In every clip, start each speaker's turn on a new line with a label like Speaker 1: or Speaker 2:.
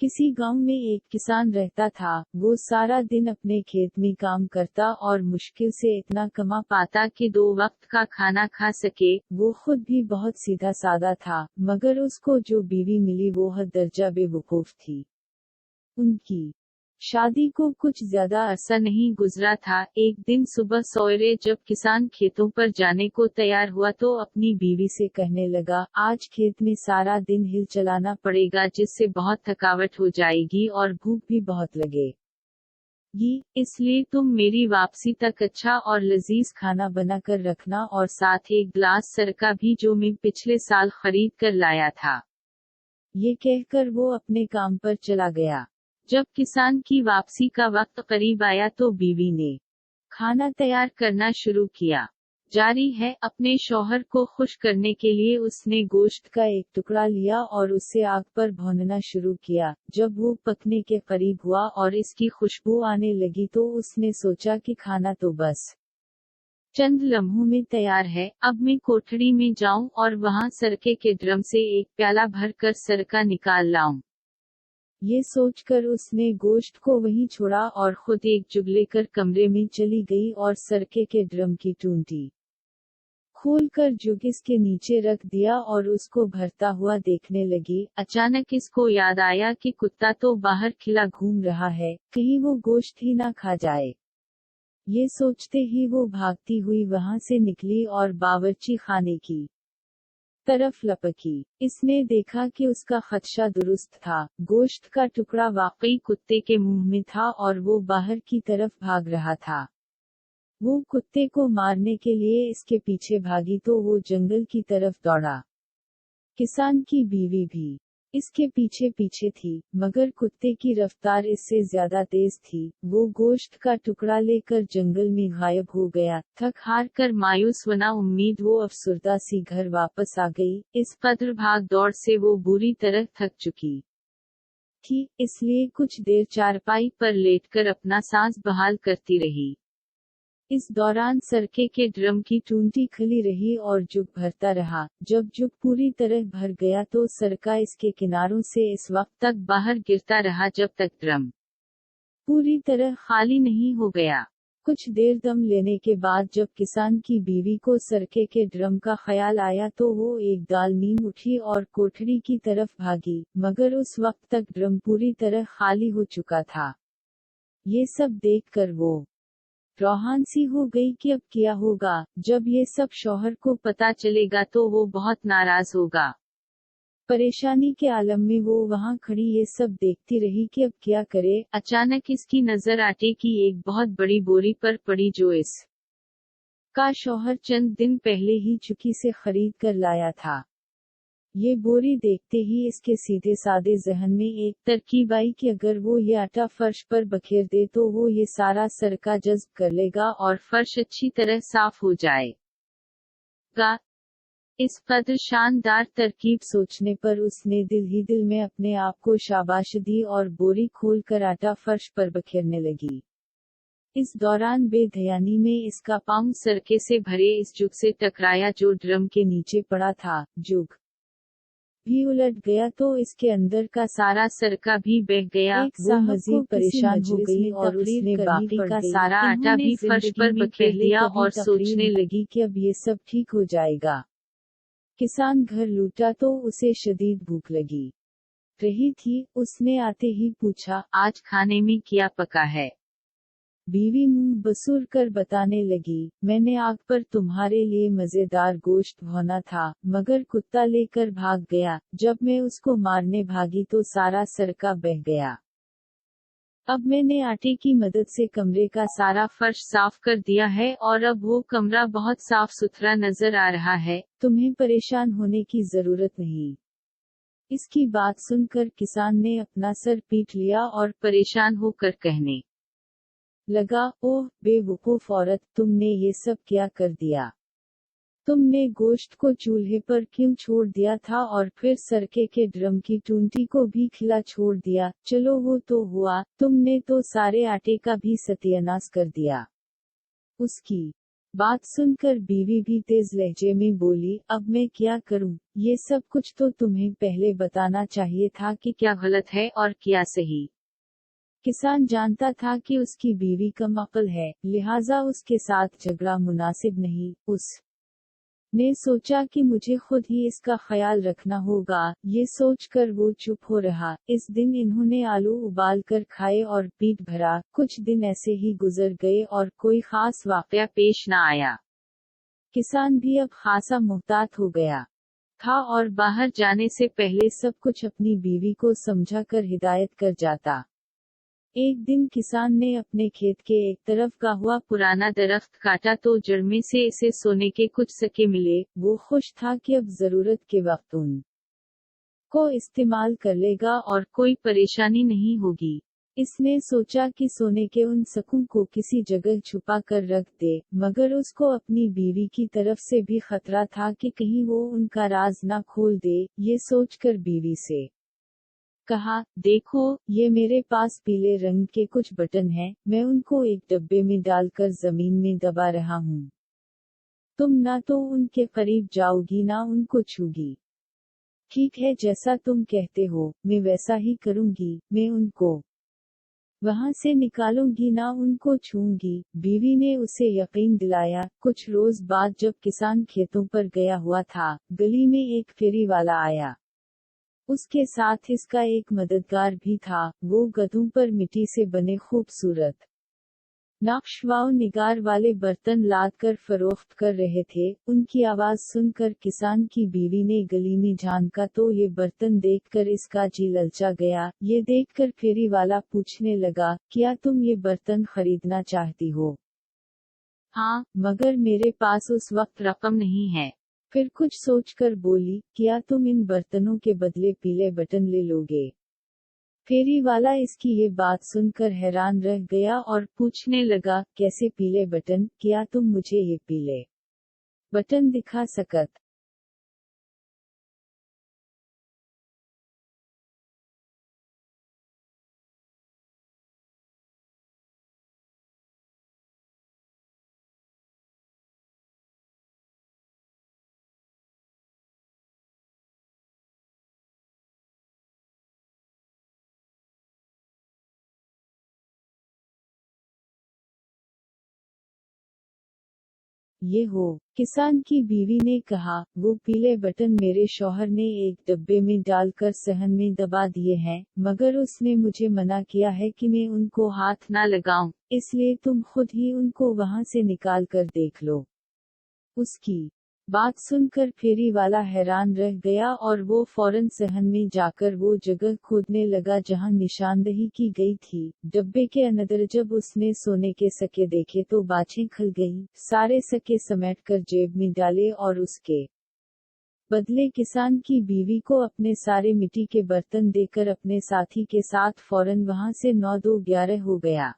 Speaker 1: किसी गांव में एक किसान रहता था। वो सारा दिन अपने खेत में काम करता और मुश्किल से इतना कमा पाता कि 2 वक्त का खाना खा सके। वो खुद भी बहुत सीधा सादा था, मगर उसको जो बीवी मिली वो हद दर्जा बेवकूफ थी। उनकी शादी को कुछ ज्यादा अरसा नहीं गुजरा था। एक दिन सुबह सवेरे जब किसान खेतों पर जाने को तैयार हुआ तो अपनी बीवी से कहने लगा, आज खेत में सारा दिन हिल चलाना पड़ेगा, जिससे बहुत थकावट हो जाएगी और भूख भी बहुत लगेगी। इसलिए तुम मेरी वापसी तक अच्छा और लजीज खाना बना कर रखना, और साथ एक गिलास सरका भी, जो मैं पिछले साल खरीद कर लाया था। ये कहकर वो अपने काम पर चला गया। जब किसान की वापसी का वक्त करीब आया तो बीवी ने खाना तैयार करना शुरू किया। जारी है, अपने शौहर को खुश करने के लिए उसने गोश्त का एक टुकड़ा लिया और उसे आग पर भूनना शुरू किया। जब वो पकने के करीब हुआ और इसकी खुशबू आने लगी तो उसने सोचा कि खाना तो बस चंद लम्हों में तैयार है। अब मैं कोठड़ी में जाऊं और वहां सरके के ड्रम से एक प्याला भर कर सरका निकाल लाऊं। ये सोचकर उसने गोश्त को वहीं छोड़ा और खुद एक जुग लेकर कमरे में चली गई और सरके के ड्रम की टूंटी खोलकर जुग इसके नीचे रख दिया और उसको भरता हुआ देखने लगी। अचानक इसको याद आया कि कुत्ता तो बाहर खिला घूम रहा है, कहीं वो गोश्त ही ना खा जाए। ये सोचते ही वो भागती हुई वहां से निकली और बावर्ची खाने की तरफ लपकी। इसने देखा कि उसका खदशा दुरुस्त था। गोश्त का टुकड़ा वाकई कुत्ते के मुंह में था और वो बाहर की तरफ भाग रहा था। वो कुत्ते को मारने के लिए इसके पीछे भागी तो वो जंगल की तरफ दौड़ा। किसान की बीवी भी इसके पीछे पीछे थी, मगर कुत्ते की रफ्तार इससे ज्यादा तेज थी। वो गोश्त का टुकड़ा लेकर जंगल में गायब हो गया। थक हार कर मायूस वना उम्मीद वो अफसुर्दा सी घर वापस आ गई। इस पत्र भाग दौड़ से वो बुरी तरह थक चुकी थी, इसलिए कुछ देर चारपाई पर लेटकर अपना सांस बहाल करती रही। इस दौरान सरके के ड्रम की टूंटी खुली रही और जुग भरता रहा। जब जुग पूरी तरह भर गया तो सरका इसके किनारों से इस वक्त तक बाहर गिरता रहा जब तक ड्रम पूरी तरह खाली नहीं हो गया। कुछ देर दम लेने के बाद जब किसान की बीवी को सरके के ड्रम का ख्याल आया तो वो एक दाल नींद उठी और कोठड़ी की तरफ भागी, मगर उस वक्त तक ड्रम पूरी तरह खाली हो चुका था। ये सब देखकर वो रोहान सी हो गई कि अब क्या होगा। जब ये सब शौहर को पता चलेगा तो वो बहुत नाराज होगा। परेशानी के आलम में वो वहां खड़ी ये सब देखती रही कि अब क्या करे। अचानक इसकी नजर आटे की एक बहुत बड़ी बोरी पर पड़ी, जो इस का शौहर चंद दिन पहले ही चुकी से खरीद कर लाया था। ये बोरी देखते ही इसके सीधे सादे जहन में एक तरकीब आई कि अगर वो ये आटा फर्श पर बखेर दे तो वो ये सारा सरका जज्ब कर लेगा और फर्श अच्छी तरह साफ हो जाएगा। इस कदर शानदार तरकीब सोचने पर उसने दिल ही दिल में अपने आप को शाबाश दी और बोरी खोलकर आटा फर्श पर बखेरने लगी। इस दौरान बेध्यानी में इसका पांव सरके से भरे इस जुग से टकराया जो ड्रम के नीचे पड़ा था। जुग भी उलट गया तो इसके अंदर का सारा सरका भी बह गया। वो मजीद परेशान हो गई और उसने बाकी का सारा आटा भी फर्श पर बखेर दिया और सोचने लगी कि अब ये सब ठीक हो जाएगा। किसान घर लूटा तो उसे शदीद भूख लगी रही थी। उसने आते ही पूछा, आज खाने में क्या पका है? बीवी मुंह बसूर कर बताने लगी, मैंने आग पर तुम्हारे लिए मजेदार गोश्त भुना था, मगर कुत्ता लेकर भाग गया। जब मैं उसको मारने भागी तो सारा सरका बह गया। अब मैंने आटे की मदद से कमरे का सारा फर्श साफ कर दिया है और अब वो कमरा बहुत साफ सुथरा नजर आ रहा है। तुम्हें परेशान होने की जरूरत नहीं। इसकी बात सुनकर किसान ने अपना सर पीट लिया और परेशान होकर कहने लगा, ओह बेवकूफ औरत, तुमने ये सब क्या कर दिया? तुमने गोश्त को चूल्हे पर क्यों छोड़ दिया था और फिर सरके के ड्रम की टूंटी को भी खिला छोड़ दिया? चलो वो तो हुआ, तुमने तो सारे आटे का भी सत्यानाश कर दिया। उसकी बात सुनकर बीवी भी तेज लहजे में बोली, अब मैं क्या करूं? ये सब कुछ तो तुम्हें पहले बताना चाहिए था कि क्या गलत है और क्या सही। किसान जानता था कि उसकी बीवी कम अक्ल है, लिहाजा उसके साथ झगड़ा मुनासिब नहीं। उसने सोचा कि मुझे खुद ही इसका ख्याल रखना होगा। ये सोचकर वो चुप हो रहा। इस दिन इन्होंने आलू उबाल कर खाए और पेट भरा। कुछ दिन ऐसे ही गुजर गए और कोई खास वाकया पेश न आया। किसान भी अब खासा मुहतात हो गया था और बाहर जाने से पहले सब कुछ अपनी बीवी को समझा कर हिदायत कर जाता। एक दिन किसान ने अपने खेत के एक तरफ का हुआ पुराना दरख्त काटा तो जड़ में से इसे सोने के कुछ सिक्के मिले। वो खुश था कि अब जरूरत के वक्त उन को इस्तेमाल कर लेगा और कोई परेशानी नहीं होगी। इसने सोचा कि सोने के उन सिक्कों को किसी जगह छुपा कर रख दे, मगर उसको अपनी बीवी की तरफ से भी खतरा था कि कहीं वो उनका राज ना खोल दे। ये सोचकर बीवी से कहा, देखो, ये मेरे पास पीले रंग के कुछ बटन हैं, मैं उनको एक डब्बे में डालकर जमीन में दबा रहा हूँ। तुम ना तो उनके करीब जाओगी ना उनको छूगी। ठीक है, जैसा तुम कहते हो, मैं वैसा ही करूँगी। मैं उनको वहां से निकालूंगी ना उनको छूंगी। बीवी ने उसे यकीन दिलाया। कुछ रोज बाद जब किसान खेतों पर गया हुआ था, गली में एक फेरी वाला आया। उसके साथ इसका एक मददगार भी था। वो गधों पर मिट्टी से बने खूबसूरत नक्श व निगार वाले बर्तन लाद कर फरोख्त कर रहे थे। उनकी आवाज सुनकर किसान की बीवी ने गली में झांका तो ये बर्तन देखकर इसका जी ललचा गया। ये देखकर फेरी वाला पूछने लगा, क्या तुम ये बर्तन खरीदना चाहती हो? हाँ, मगर मेरे पास उस वक्त रकम नहीं है। फिर कुछ सोचकर बोली, क्या तुम इन बर्तनों के बदले पीले बटन ले लोगे? फेरी वाला इसकी ये बात सुनकर हैरान रह गया और पूछने लगा, कैसे पीले बटन? क्या तुम मुझे ये पीले बटन दिखा सकत? ये हो, किसान की बीवी ने कहा, वो पीले बटन मेरे शौहर ने एक डब्बे में डालकर सहन में दबा दिए हैं, मगर उसने मुझे मना किया है कि मैं उनको हाथ ना लगाऊं, इसलिए तुम खुद ही उनको वहां से निकाल कर देख लो। उसकी बात सुनकर फेरी वाला हैरान रह गया और वो फौरन सहन में जाकर वो जगह खोदने लगा जहां निशानदही की गई थी। डब्बे के अंदर जब उसने सोने के सिक्के देखे तो बाछें खल गईं। सारे सिक्के समेटकर जेब में डाले और उसके बदले किसान की बीवी को अपने सारे मिट्टी के बर्तन देकर अपने साथी के साथ फौरन वहां से 9-2-11 हो गया।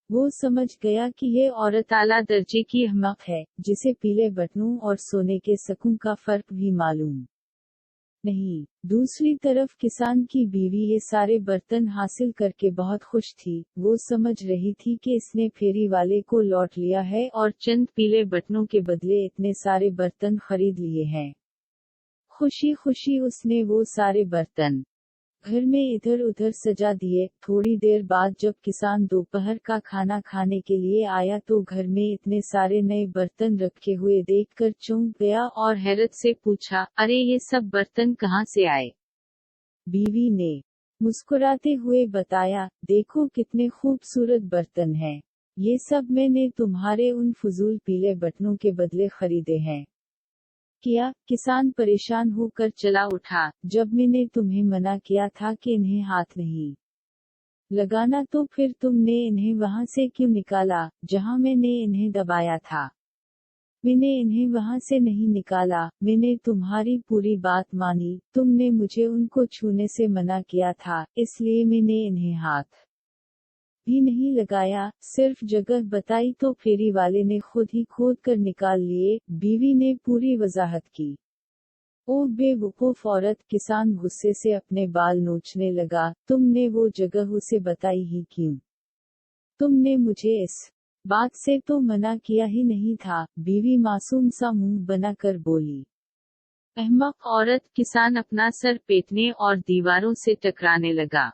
Speaker 1: वो समझ गया कि ये औरत आला दर्जे की अहमक है, जिसे पीले बटनों और सोने के सिक्कों का फर्क भी मालूम नहीं। दूसरी तरफ किसान की बीवी ये सारे बर्तन हासिल करके बहुत खुश थी। वो समझ रही थी कि इसने फेरी वाले को लौट लिया है और चंद पीले बटनों के बदले इतने सारे बर्तन खरीद लिए हैं। खुशी खुशी उसने वो सारे बर्तन घर में इधर उधर सजा दिए। थोड़ी देर बाद जब किसान दोपहर का खाना खाने के लिए आया तो घर में इतने सारे नए बर्तन रखे हुए देखकर चौंक गया और हैरत से पूछा, अरे ये सब बर्तन कहाँ से आए? बीवी ने मुस्कुराते हुए बताया, देखो कितने खूबसूरत बर्तन हैं। ये सब मैंने तुम्हारे उन फजूल पीले बटनों के बदले खरीदे हैं। किया, किसान परेशान होकर चला उठा, जब मैंने तुम्हें मना किया था कि इन्हें हाथ नहीं लगाना तो फिर तुमने इन्हें वहां से क्यों निकाला, जहां मैंने इन्हें दबाया था? मैंने इन्हें वहां से नहीं निकाला, मैंने तुम्हारी पूरी बात मानी। तुमने मुझे उनको छूने से मना किया था, इसलिए मैंने इन्हें हाथ भी नहीं लगाया, सिर्फ जगह बताई तो फेरी वाले ने खुद ही खोद कर निकाल लिए। बीवी ने पूरी वजाहत की। ओ बेवकूफ औरत! किसान गुस्से से अपने बाल नोचने लगा, तुमने वो जगह उसे बताई ही क्यों? तुमने मुझे इस बात से तो मना किया ही नहीं था, बीवी मासूम सा मुंह बनाकर बोली।
Speaker 2: अहमक औरत। किसान अपना सर पेटने और दीवारों से टकराने लगा।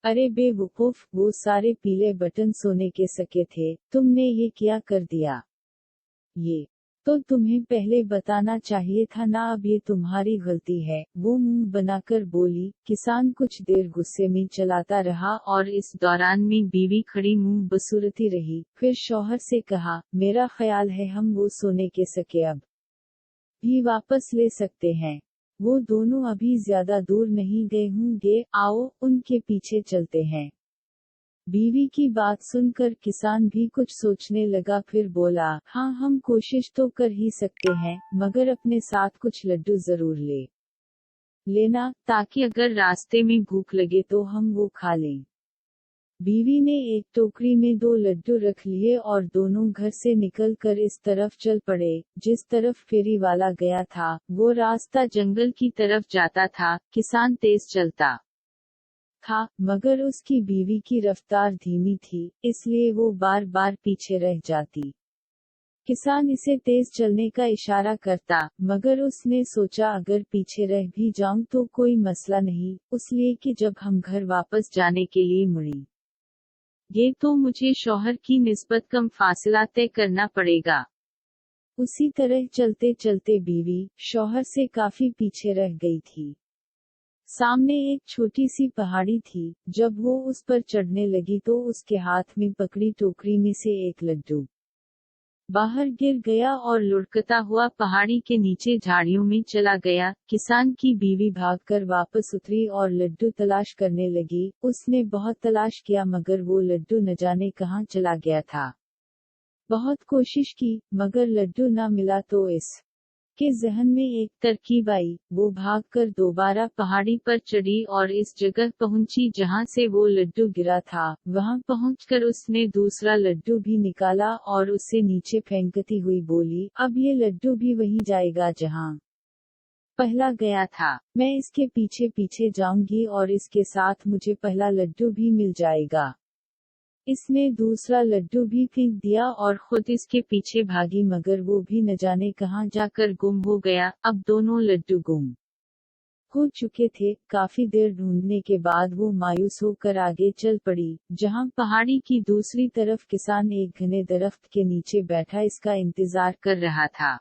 Speaker 1: अरे बेवकूफ, वो सारे पीले बटन सोने के सके थे, तुमने ये क्या कर दिया? ये तो तुम्हें पहले बताना चाहिए था ना, अब ये तुम्हारी गलती है, वो मुंह बनाकर बोली। किसान कुछ देर गुस्से में चलाता रहा और इस दौरान में बीवी खड़ी मुंह बसुरती रही, फिर शौहर से कहा, मेरा ख्याल है हम वो सोने के सके अब भी वापस ले सकते हैं। वो दोनों अभी ज्यादा दूर नहीं गए होंगे, आओ उनके पीछे चलते हैं। बीवी की बात सुनकर किसान भी कुछ सोचने लगा, फिर बोला, हाँ हम कोशिश तो कर ही सकते हैं, मगर अपने साथ कुछ लड्डू जरूर ले लेना, ताकि अगर रास्ते में भूख लगे तो हम वो खा लें। बीवी ने एक टोकरी में 2 लड्डू रख लिए और दोनों घर से निकलकर इस तरफ चल पड़े, जिस तरफ फेरी वाला गया था। वो रास्ता जंगल की तरफ जाता था। किसान तेज चलता था, मगर उसकी बीवी की रफ्तार धीमी थी, इसलिए वो बार बार पीछे रह जाती। किसान इसे तेज चलने का इशारा करता, मगर उसने सोचा अगर पीछे रह भी जाऊं तो कोई मसला नहीं, इसलिए कि जब हम घर वापस जाने के लिए मुड़ी ये तो मुझे शौहर की निस्बत कम फासला तय करना पड़ेगा। उसी तरह चलते चलते बीवी शौहर से काफी पीछे रह गई थी। सामने एक छोटी सी पहाड़ी थी, जब वो उस पर चढ़ने लगी तो उसके हाथ में पकड़ी टोकरी में से एक लड्डू बाहर गिर गया और लुढ़कता हुआ पहाड़ी के नीचे झाड़ियों में चला गया। किसान की बीवी भागकर वापस उतरी और लड्डू तलाश करने लगी। उसने बहुत तलाश किया मगर वो लड्डू न जाने कहां चला गया था। बहुत कोशिश की, मगर लड्डू न मिला तो इस के जहन में एक तरकीब आई। वो भागकर दोबारा पहाड़ी पर चढ़ी और इस जगह पहुंची जहां से वो लड्डू गिरा था। वहां पहुंचकर उसने दूसरा लड्डू भी निकाला और उसे नीचे फेंकती हुई बोली, अब ये लड्डू भी वहीं जाएगा जहां पहला गया था। मैं इसके पीछे पीछे जाऊंगी और इसके साथ मुझे पहला लड्डू भी मिल जाएगा। इसने दूसरा लड्डू भी फेंक दिया और खुद इसके पीछे भागी, मगर वो भी न जाने कहां जाकर गुम हो गया। अब दोनों लड्डू गुम हो चुके थे। काफी देर ढूंढने के बाद वो मायूस होकर आगे चल पड़ी, जहां पहाड़ी की दूसरी तरफ किसान एक घने दरख्त के नीचे बैठा इसका इंतजार कर रहा था।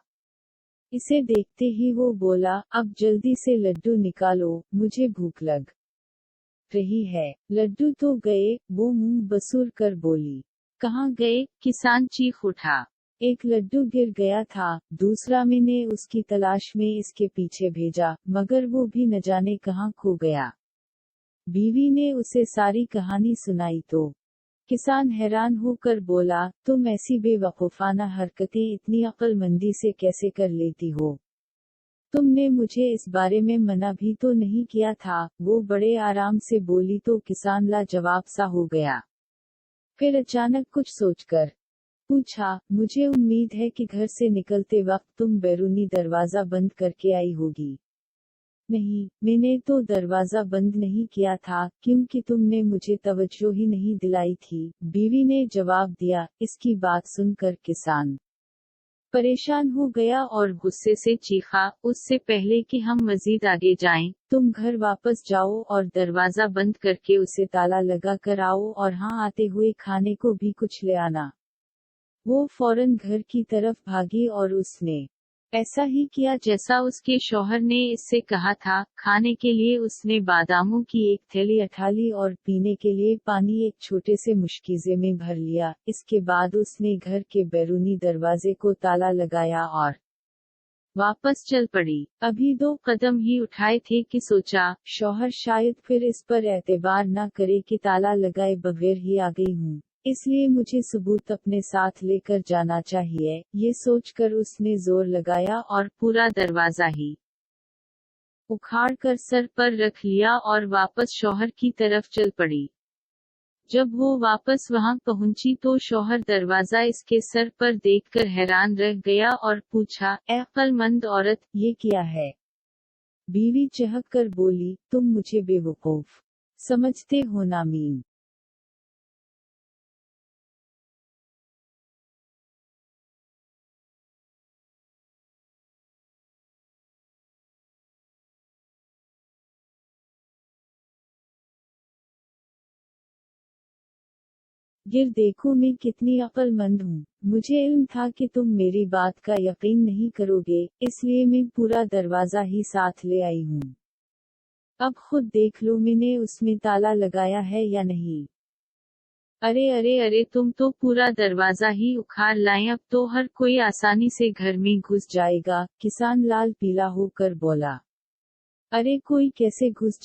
Speaker 1: इसे देखते ही वो बोला, अब जल्दी से लड्डू निकालो, मुझे भूख लग रही है। लड्डू तो गए, वो मुंह बसूर कर बोली। कहाँ गए? किसान चीख उठा। एक लड्डू गिर गया था, दूसरा मैंने उसकी तलाश में इसके पीछे भेजा, मगर वो भी न जाने कहाँ खो गया। बीवी ने उसे सारी कहानी सुनाई तो किसान हैरान होकर बोला, तुम ऐसी बेवकूफाना हरकतें इतनी अक्लमंदी से कैसे कर लेती हो? तुमने मुझे इस बारे में मना भी तो नहीं किया था। वो बड़े आराम से बोली तो किसान लाजवाब सा हो गया। फिर अचानक कुछ सोचकर पूछा, मुझे उम्मीद है कि घर से निकलते वक्त तुम बैरूनी दरवाजा बंद करके आई होगी। नहीं, मैंने तो दरवाजा बंद नहीं किया था, क्योंकि तुमने मुझे तवज्जो ही नहीं दिलाई थी, बीवी ने जवाब दिया। इसकी बात सुनकर किसान परेशान हो गया और गुस्से से चीखा, उससे पहले कि हम मजीद आगे जाएं, तुम घर वापस जाओ और दरवाजा बंद करके उसे ताला लगा कर आओ, और हाँ, आते हुए खाने को भी कुछ ले आना। वो फौरन घर की तरफ भागी और उसने ऐसा ही किया जैसा उसके शौहर ने इससे कहा था। खाने के लिए उसने बादामों की एक थैली उठा ली और पीने के लिए पानी एक छोटे से मुश्किज़े में भर लिया। इसके बाद उसने घर के बैरूनी दरवाजे को ताला लगाया और वापस चल पड़ी। अभी 2 कदम ही उठाए थे कि सोचा, शौहर शायद फिर इस पर एतबार न करे कि ताला लगाए बगैर ही आ गई हूँ, इसलिए मुझे सबूत अपने साथ लेकर जाना चाहिए। ये सोचकर उसने जोर लगाया और पूरा दरवाजा ही उखाड़ कर सर पर रख लिया और वापस शौहर की तरफ चल पड़ी। जब वो वापस वहां पहुंची तो शौहर दरवाजा इसके सर पर देखकर हैरान रह गया और पूछा, ए अक्लमंद औरत, ये क्या है? बीवी चहक कर बोली, तुम मुझे बेवकूफ समझते हो ना मीम? गिर देखो मैं कितनी अक्लमंद हूँ। मुझे इल्म था कि तुम मेरी बात का यकीन नहीं करोगे, इसलिए मैं पूरा दरवाजा ही साथ ले आई हूँ। अब खुद देख लो मैंने उसमें ताला लगाया है या नहीं।
Speaker 2: अरे अरे अरे, तुम तो पूरा दरवाजा ही उखाड़ लाए, अब तो हर कोई आसानी से घर में घुस
Speaker 1: जाएगा, किसान लाल पीला होकर बोला। अरे कोई कैसे घुस